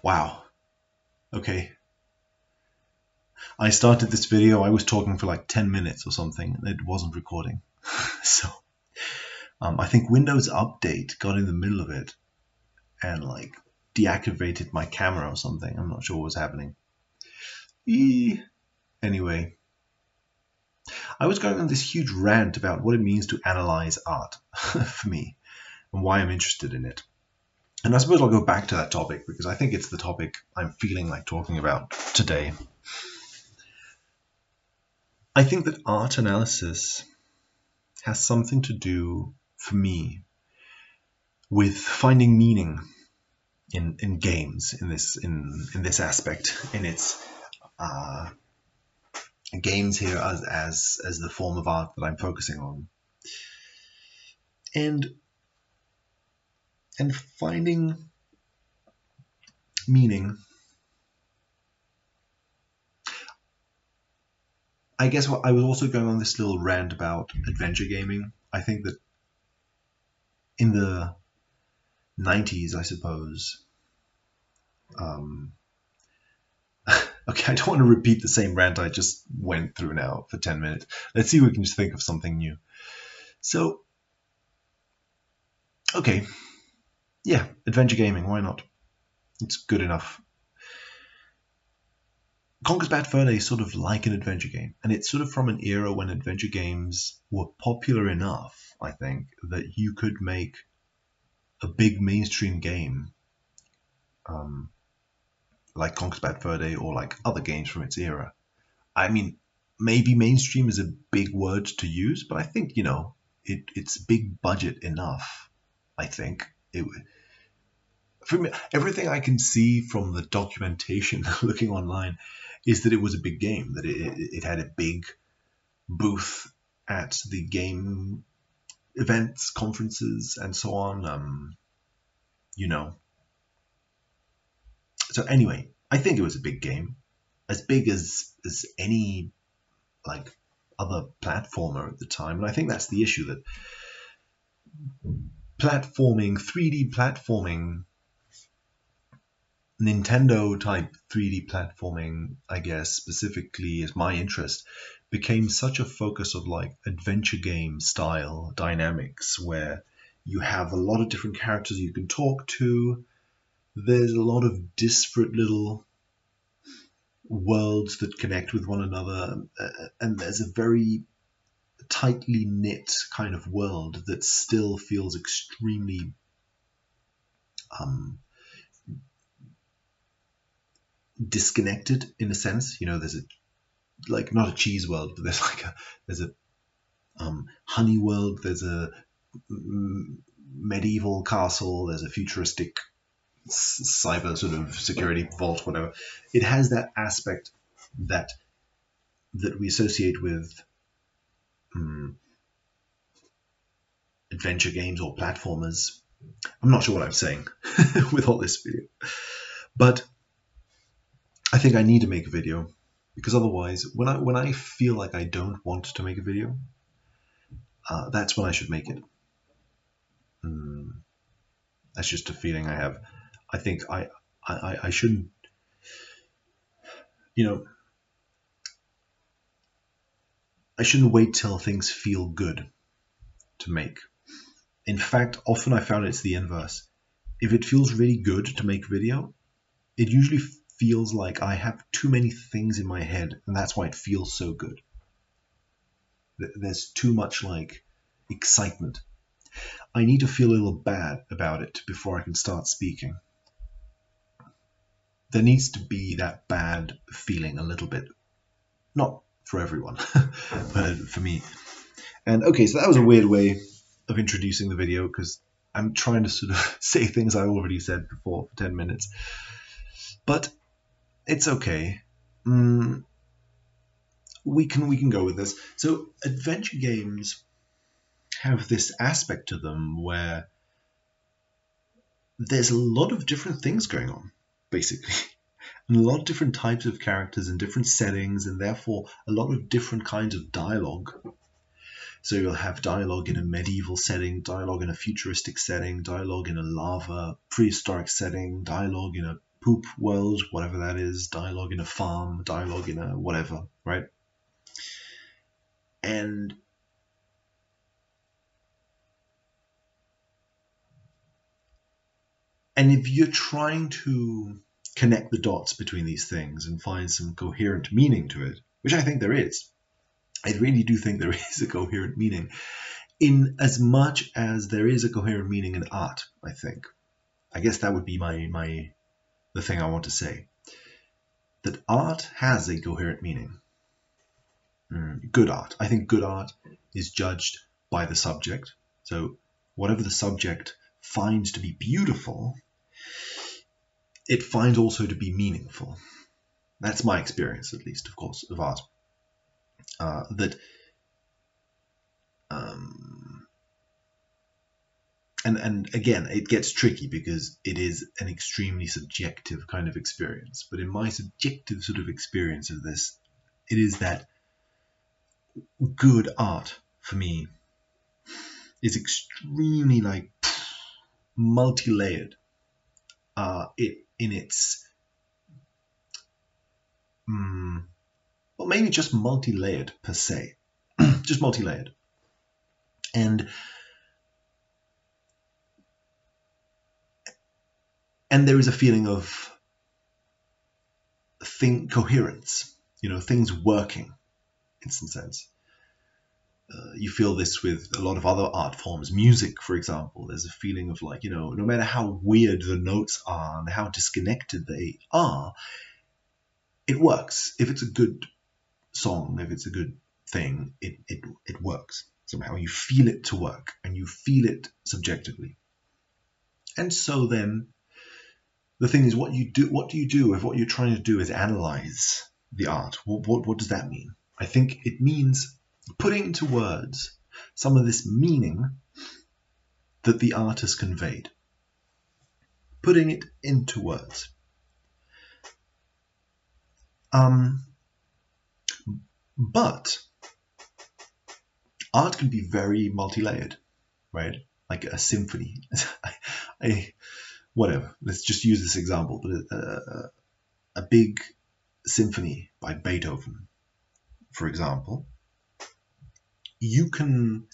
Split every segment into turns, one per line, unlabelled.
Wow. Okay. I started this video, I was talking for like 10 minutes or something, and it wasn't recording. So I think Windows Update got in the middle of it and like deactivated my camera or something. I'm not sure what was happening. Anyway, I was going on this huge rant about what it means to analyze art for me and why I'm interested in it. And I suppose I'll go back to that topic because I think it's the topic I'm feeling like talking about today. I think that art analysis has something to do, for me, with finding meaning in games in this aspect, in its games here as the form of art that I'm focusing on, and finding meaning. I guess I was also going on this little rant about adventure gaming. I think that in the 90s, I suppose. Okay, I don't want to repeat the same rant I just went through now for 10 minutes. Let's see if we can just think of something new. So, okay. Yeah, adventure gaming, why not? It's good enough. Conker's Bad Fur Day is sort of like an adventure game, and it's sort of from an era when adventure games were popular enough, I think, that you could make a big mainstream game like Conker's Bad Fur Day or like other games from its era. I mean, maybe mainstream is a big word to use, but I think, it's big budget enough, I think. For me, everything I can see from the documentation looking online is that it was a big game, that it had a big booth at the game events, conferences, and so on. So anyway, I think it was a big game, as big as any like other platformer at the time. And I think that's the issue, that platforming, 3D platforming, Nintendo type 3D platforming, I guess specifically is my interest, became such a focus of like adventure game style dynamics where you have a lot of different characters you can talk to. There's a lot of disparate little worlds that connect with one another, and there's a very tightly knit kind of world that still feels extremely disconnected in a sense. There's a, like, not a cheese world, but there's a honey world, there's a medieval castle, there's a futuristic cyber sort of security vault, whatever. It has that aspect that we associate with adventure games or platformers. I'm not sure what I'm saying with all this video, but I think I need to make a video, because otherwise, when I feel like I don't want to make a video, that's when I should make it. That's just a feeling I have. I think I shouldn't, I shouldn't wait till things feel good to make. In fact, often I found it's the inverse. If it feels really good to make video, it usually feels like I have too many things in my head, and that's why it feels so good. There's too much like excitement. I need to feel a little bad about it before I can start speaking. There needs to be that bad feeling a little bit. Not for everyone, but for me. And okay, so that was a weird way of introducing the video, because I'm trying to sort of say things I already said before for 10 minutes. But it's okay. We can go with this. So adventure games have this aspect to them where there's a lot of different things going on, basically. And a lot of different types of characters in different settings, and therefore a lot of different kinds of dialogue. So you'll have dialogue in a medieval setting, dialogue in a futuristic setting, dialogue in a lava prehistoric setting, dialogue in a poop world, whatever that is, dialogue in a farm, dialogue in a whatever, right? And if you're trying to connect the dots between these things and find some coherent meaning to it, which I think there is, I really do think there is a coherent meaning, in as much as there is a coherent meaning in art, I think. I guess that would be the thing I want to say. That art has a coherent meaning. Good art. I think good art is judged by the subject. So whatever the subject finds to be beautiful, it finds also to be meaningful. That's my experience, at least, of course, of art. And again, it gets tricky because it is an extremely subjective kind of experience. But in my subjective sort of experience of this, it is that good art for me is extremely like multi-layered. In its well, maybe just multi-layered per se, just multi-layered, and there is a feeling of coherence, things working in some sense. You feel this with a lot of other art forms, music, for example. There's a feeling of like, no matter how weird the notes are and how disconnected they are, it works. If it's a good song, if it's a good thing, it works. Somehow you feel it to work, and you feel it subjectively. And so then the thing is, what do you do if what you're trying to do is analyze the art? What does that mean? I think it means putting into words some of this meaning that the artist conveyed. Putting it into words. But art can be very multi-layered, right? Like a symphony. Whatever. Let's just use this example. But a big symphony by Beethoven, for example, you can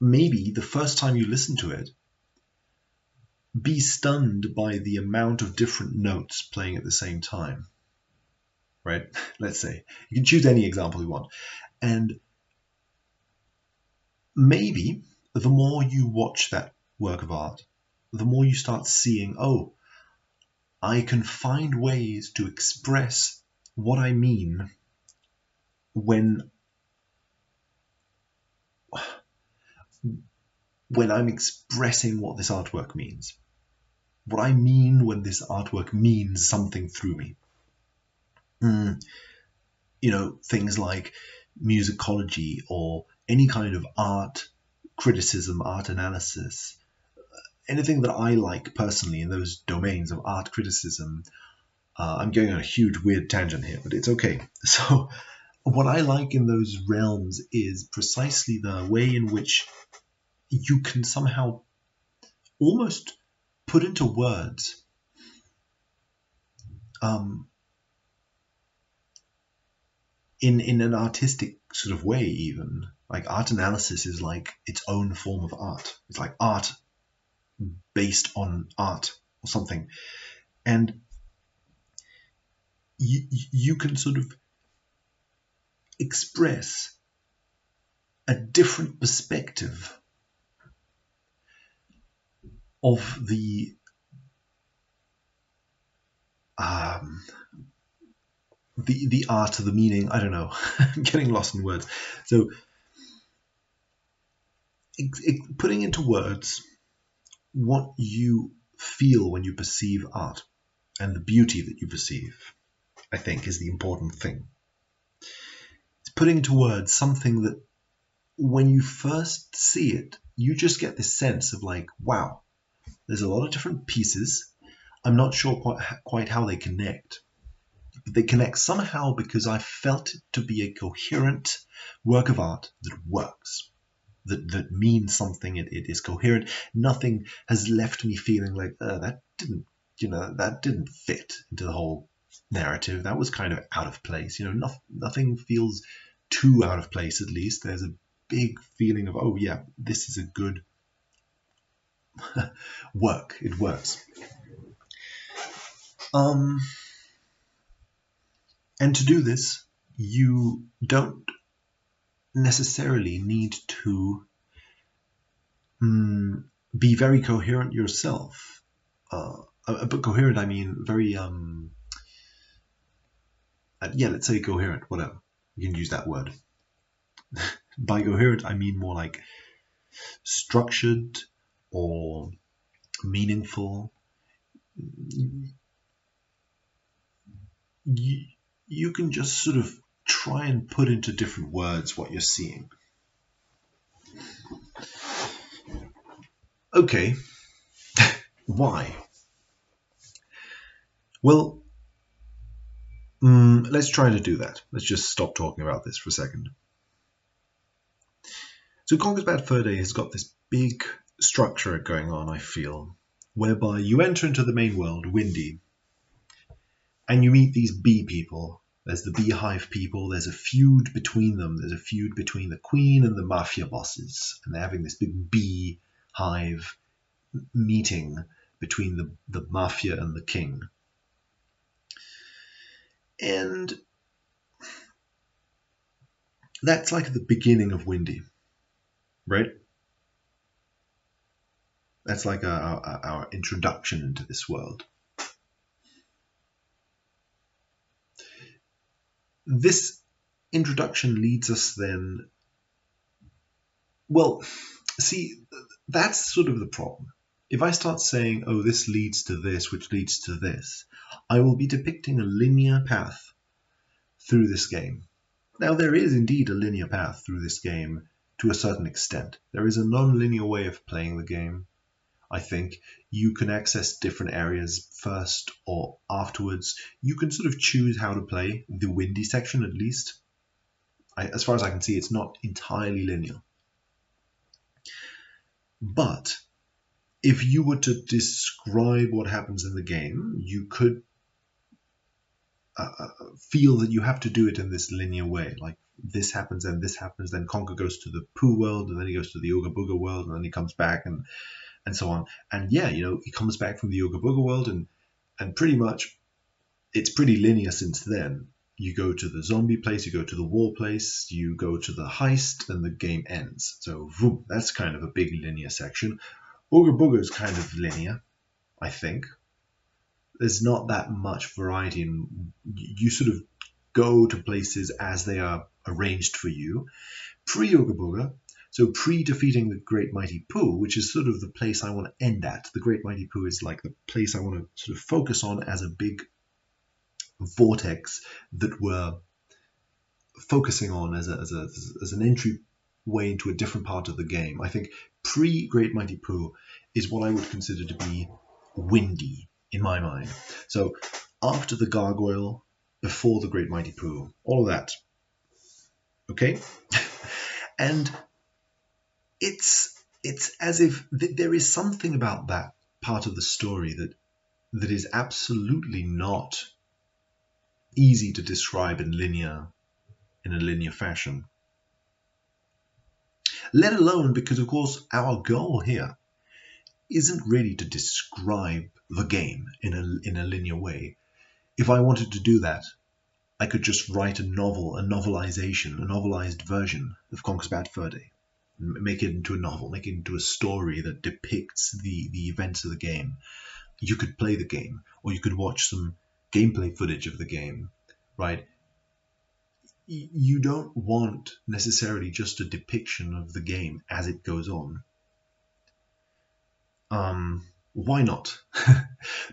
maybe the first time you listen to it be stunned by the amount of different notes playing at the same time, right? Let's say you can choose any example you want, and maybe the more you watch that work of art, the more you start seeing, oh, I can find ways to express what I mean when I'm expressing what this artwork means. What I mean when this artwork means something through me. Things like musicology or any kind of art criticism, art analysis, anything that I like personally in those domains of art criticism. I'm going on a huge weird tangent here, but it's okay. So what I like in those realms is precisely the way in which you can somehow almost put into words in an artistic sort of way. Even like art analysis is like its own form of art. It's like art based on art or something, and you can sort of express a different perspective of the art, of the meaning. I don't know. I'm getting lost in words. So putting into words what you feel when you perceive art and the beauty that you perceive, I think, is the important thing. It's putting into words something that when you first see it, you just get this sense of like, wow, there's a lot of different pieces. I'm not sure quite how they connect. But they connect somehow because I felt it to be a coherent work of art that works, that means something. It is coherent. Nothing has left me feeling like that didn't that didn't fit into the whole narrative. That was kind of out of place. Nothing feels too out of place. At least there's a big feeling of, oh yeah, this is a good work. It works. And to do this, you don't necessarily need to be very coherent yourself. But coherent, I mean very, let's say coherent, whatever. You can use that word. By coherent, I mean more like structured or meaningful. You can just sort of try and put into different words what you're seeing. Okay, why? Well, let's try to do that. Let's just stop talking about this for a second. So Conker's Bad Fur Day has got this big structure going on, I feel, whereby you enter into the main world, Windy, and you meet these bee people. There's the beehive people. There's a feud between them. There's a feud between the queen and the mafia bosses. And they're having this big beehive meeting between the mafia and the king. And that's like the beginning of Windy, right? That's like our introduction into this world. This introduction leads us then, well, see, that's sort of the problem. If I start saying, oh, this leads to this, which leads to this, I will be depicting a linear path through this game. Now, there is indeed a linear path through this game to a certain extent. There is a non-linear way of playing the game. I think you can access different areas first or afterwards. You can sort of choose how to play the Windy section, at least. As far as I can see, it's not entirely linear. But if you were to describe what happens in the game, you could feel that you have to do it in this linear way. Like this happens, then Conker goes to the Pooh world, and then he goes to the Ooga Booga world, and then he comes back, and so on. And yeah, he comes back from the Ooga Booga world, and pretty much it's pretty linear since then. You go to the zombie place, you go to the war place, you go to the heist, and the game ends. So vroom, that's kind of a big linear section. Ooga Booga is kind of linear, I think. There's not that much variety, and you sort of go to places as they are arranged for you. Pre-Ooga Booga, so pre-defeating the Great Mighty Pooh, which is sort of the place I want to end at. The Great Mighty Pooh is like the place I want to sort of focus on as a big vortex that we're focusing on as an entry way into a different part of the game. I think pre-Great Mighty Pooh is what I would consider to be Windy in my mind. So after the gargoyle, before the Great Mighty Pooh, all of that. Okay? And it's as if there is something about that part of the story that is absolutely not easy to describe in a linear fashion. Let alone because, of course, our goal here isn't really to describe the game in a linear way. If I wanted to do that, I could just write a novelized version of Conker's Bad Fur Day. Make it into a novel, make it into a story that depicts the events of the game. You could play the game, or you could watch some gameplay footage of the game, right? You don't want necessarily just a depiction of the game as it goes on. Why not?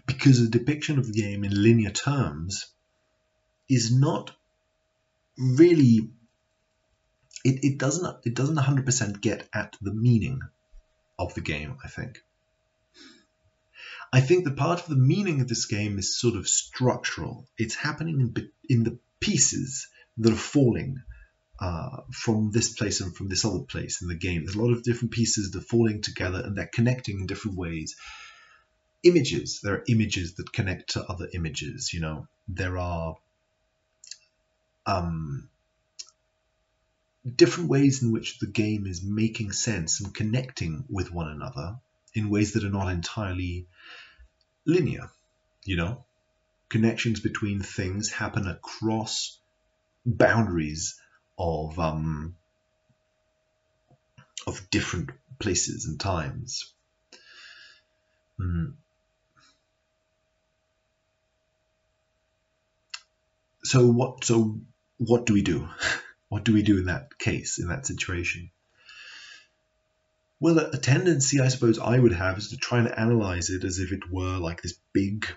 Because a depiction of the game in linear terms is not really, it doesn't 100% get at the meaning of the game, I think. I think the part of the meaning of this game is sort of structural. It's happening in the pieces that are falling from this place and from this other place in the game. There's a lot of different pieces that are falling together and they're connecting in different ways. images. There are images that connect to other images. There are different ways in which the game is making sense and connecting with one another in ways that are not entirely linear. Connections between things happen across boundaries of different places and times. So what do we do? What do we do in that case, in that situation? Well, a tendency I suppose I would have is to try and analyze it as if it were like this big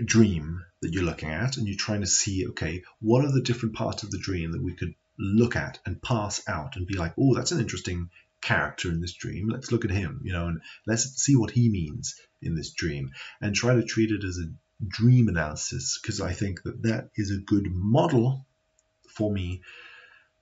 dream that you're looking at, and you're trying to see, okay, what are the different parts of the dream that we could look at and pass out and be like, oh, that's an interesting character in this dream. Let's look at him, and let's see what he means in this dream, and try to treat it as a dream analysis, because I think that is a good model for me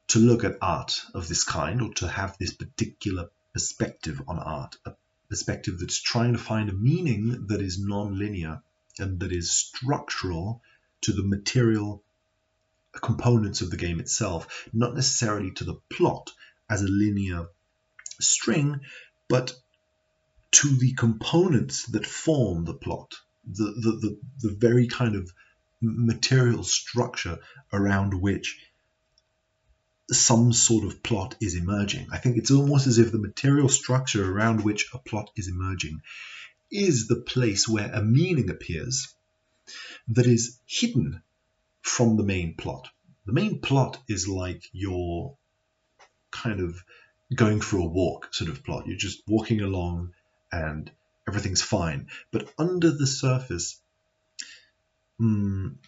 to look at art of this kind, or to have this particular perspective on art, a perspective that's trying to find a meaning that is non-linear and that is structural to the material components of the game itself, not necessarily to the plot as a linear string, but to the components that form the plot, the very kind of material structure around which some sort of plot is emerging. I think it's almost as if the material structure around which a plot is emerging is the place where a meaning appears that is hidden from the main plot. The main plot is like your kind of going for a walk sort of plot. You're just walking along and everything's fine. But under the surface,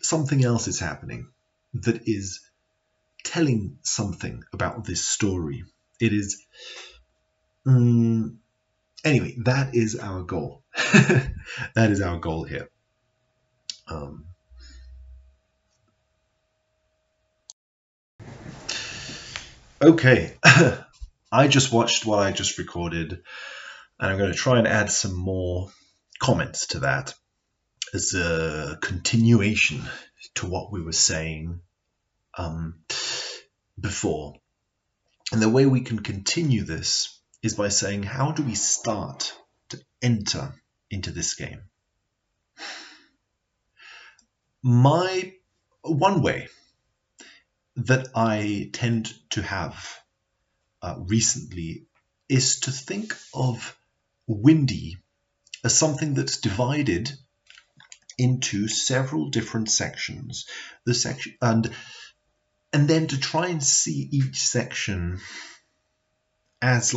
something else is happening that is telling something about this story. It is... Anyway, that is our goal. That is our goal here. Okay, I just watched what I just recorded, and I'm going to try and add some more comments to that as a continuation to what we were saying before. And the way we can continue this is by saying, how do we start to enter into this game? One way that I tend to have recently is to think of Windy as something that's divided into several different sections. The section and then to try and see each section as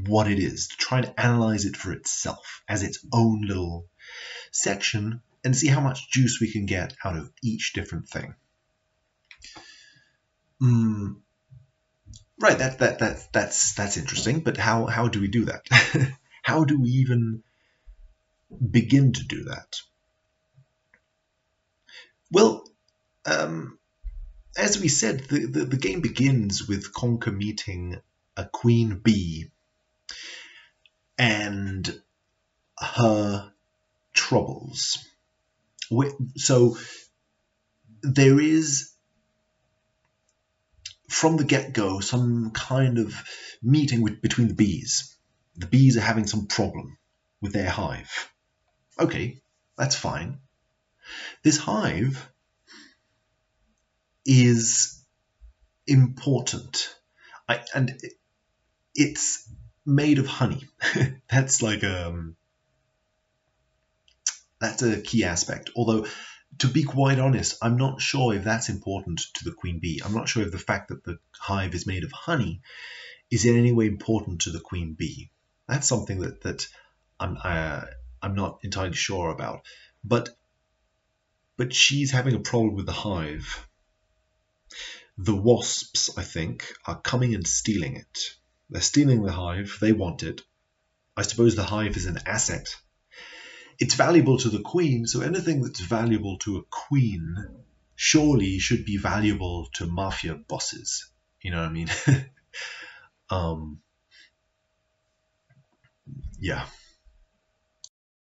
what it is, to try and analyze it for itself as its own little section and see how much juice we can get out of each different thing. Right, that's interesting, but how do we do that? How do we even begin to do that? Well, as we said, the game begins with Conker meeting a queen bee and her troubles. So there is, from the get-go, some kind of meeting between the bees. The bees are having some problem with their hive. Okay, that's fine. This hive is important, and it's made of honey. That's a key aspect. Although, to be quite honest, I'm not sure if that's important to the queen bee. I'm not sure if the fact that the hive is made of honey is in any way important to the queen bee. That's something that I'm not entirely sure about. But she's having a problem with the hive. The wasps, I think, are coming and stealing it. They're stealing the hive. They want it. I suppose the hive is an asset. It's valuable to the queen, so anything that's valuable to a queen surely should be valuable to mafia bosses. You know what I mean? Yeah.